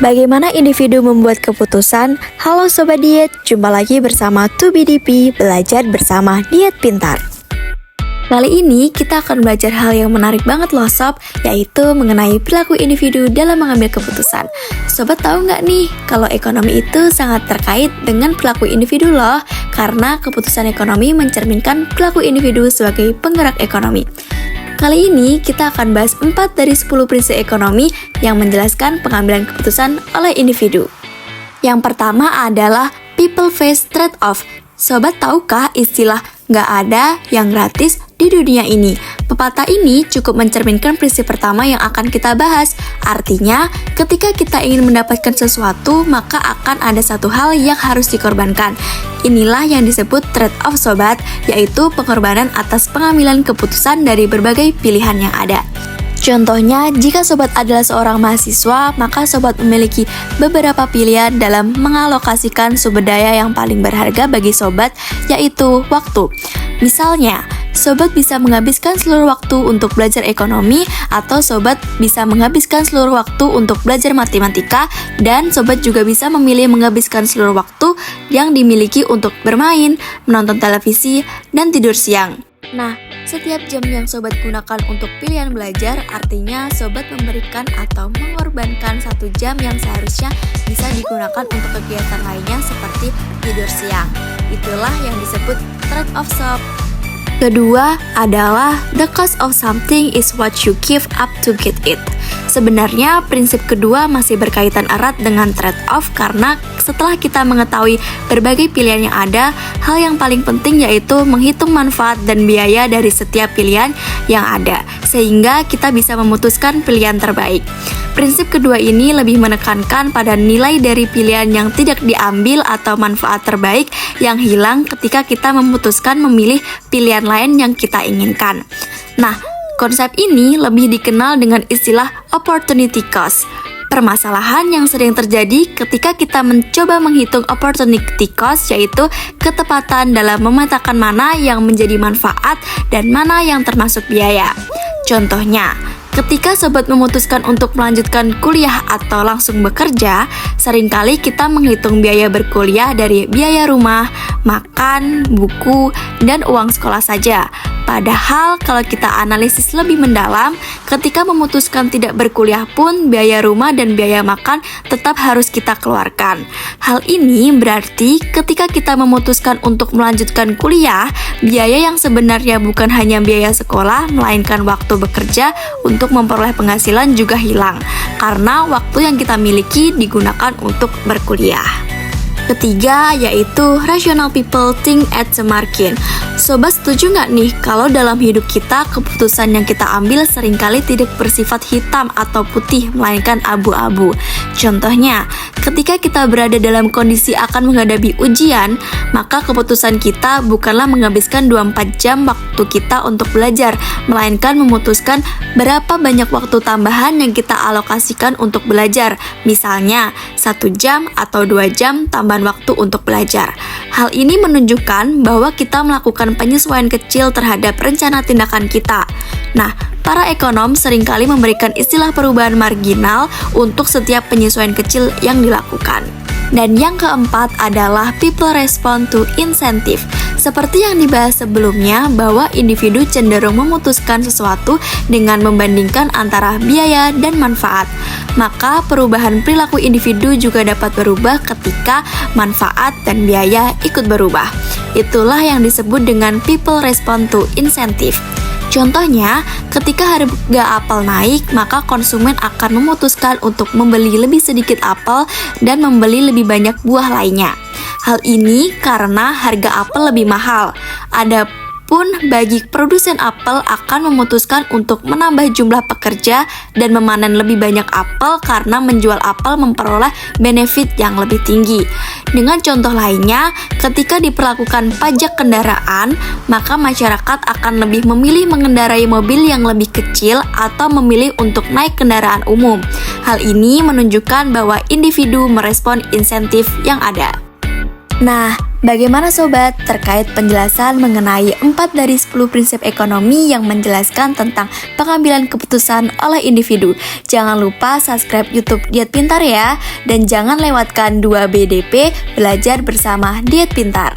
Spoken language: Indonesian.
Bagaimana individu membuat keputusan? Halo Sobat Diet, jumpa lagi bersama 2BDP, belajar bersama Diet Pintar. Kali ini kita akan belajar hal yang menarik banget loh Sob, yaitu mengenai perilaku individu dalam mengambil keputusan. Sobat tahu nggak nih, kalau ekonomi itu sangat terkait dengan perilaku individu loh, karena keputusan ekonomi mencerminkan perilaku individu sebagai penggerak ekonomi. Kali ini kita akan bahas 4 dari 10 prinsip ekonomi yang menjelaskan pengambilan keputusan oleh individu. Yang pertama adalah people face trade-off. Sobat tahukah istilah nggak ada yang gratis di dunia ini? Pepatah ini cukup mencerminkan prinsip pertama yang akan kita bahas. Artinya, ketika kita ingin mendapatkan sesuatu, maka akan ada satu hal yang harus dikorbankan. Inilah yang disebut trade-off sobat, yaitu pengorbanan atas pengambilan keputusan dari berbagai pilihan yang ada. Contohnya, jika sobat adalah seorang mahasiswa, maka sobat memiliki beberapa pilihan dalam mengalokasikan sumber daya yang paling berharga bagi sobat, yaitu waktu. Misalnya, sobat bisa menghabiskan seluruh waktu untuk belajar ekonomi, atau sobat bisa menghabiskan seluruh waktu untuk belajar matematika, dan sobat juga bisa memilih menghabiskan seluruh waktu yang dimiliki untuk bermain, menonton televisi, dan tidur siang. Nah, setiap jam yang sobat gunakan untuk pilihan belajar, artinya sobat memberikan atau mengorbankan 1 jam yang seharusnya bisa digunakan untuk kegiatan lainnya seperti tidur siang. Itulah yang disebut trade-off sob. Kedua adalah the cost of something is what you give up to get it. Sebenarnya prinsip kedua masih berkaitan erat dengan trade-off karena setelah kita mengetahui berbagai pilihan yang ada, hal yang paling penting yaitu menghitung manfaat dan biaya dari setiap pilihan yang ada, sehingga kita bisa memutuskan pilihan terbaik. Prinsip kedua ini lebih menekankan pada nilai dari pilihan yang tidak diambil atau manfaat terbaik yang hilang ketika kita memutuskan memilih pilihan lain yang kita inginkan. Nah, konsep ini lebih dikenal dengan istilah opportunity cost. Permasalahan yang sering terjadi ketika kita mencoba menghitung opportunity cost yaitu ketepatan dalam memetakan mana yang menjadi manfaat dan mana yang termasuk biaya. Contohnya, ketika sobat memutuskan untuk melanjutkan kuliah atau langsung bekerja, seringkali kita menghitung biaya berkuliah dari biaya rumah, makan, buku, dan uang sekolah saja. Padahal kalau kita analisis lebih mendalam, ketika memutuskan tidak berkuliah pun biaya rumah dan biaya makan tetap harus kita keluarkan. Hal ini berarti ketika kita memutuskan untuk melanjutkan kuliah, biaya yang sebenarnya bukan hanya biaya sekolah, melainkan waktu bekerja untuk memperoleh penghasilan juga hilang, karena waktu yang kita miliki digunakan untuk berkuliah. Ketiga, yaitu rational people think at the margin. Sobat setuju nggak nih kalau dalam hidup kita, keputusan yang kita ambil seringkali tidak bersifat hitam atau putih, melainkan abu-abu. Contohnya, ketika kita berada dalam kondisi akan menghadapi ujian, maka keputusan kita bukanlah menghabiskan 24 jam waktu kita untuk belajar, melainkan memutuskan berapa banyak waktu tambahan yang kita alokasikan untuk belajar. Misalnya, 1 jam atau 2 jam tambahan waktu untuk belajar. Hal ini menunjukkan bahwa kita melakukan penyesuaian kecil terhadap rencana tindakan kita. Nah, para ekonom seringkali memberikan istilah perubahan marginal untuk setiap penyesuaian kecil yang dilakukan. Dan yang keempat adalah people respond to incentive. Seperti yang dibahas sebelumnya, bahwa individu cenderung memutuskan sesuatu dengan membandingkan antara biaya dan manfaat. Maka perubahan perilaku individu juga dapat berubah ketika manfaat dan biaya ikut berubah. Itulah yang disebut dengan people respond to incentive. Contohnya, ketika harga apel naik, maka konsumen akan memutuskan untuk membeli lebih sedikit apel dan membeli lebih banyak buah lainnya. Hal ini karena harga apel lebih mahal. Adapun bagi produsen apel akan memutuskan untuk menambah jumlah pekerja dan memanen lebih banyak apel karena menjual apel memperoleh benefit yang lebih tinggi. Dengan contoh lainnya, ketika diperlakukan pajak kendaraan, maka masyarakat akan lebih memilih mengendarai mobil yang lebih kecil atau memilih untuk naik kendaraan umum. Hal ini menunjukkan bahwa individu merespon insentif yang ada. Nah, Bagaimana sobat terkait penjelasan mengenai 4 dari 10 prinsip ekonomi yang menjelaskan tentang pengambilan keputusan oleh individu? Jangan lupa subscribe YouTube Diet Pintar ya, dan jangan lewatkan 2 BDP belajar bersama Diet Pintar.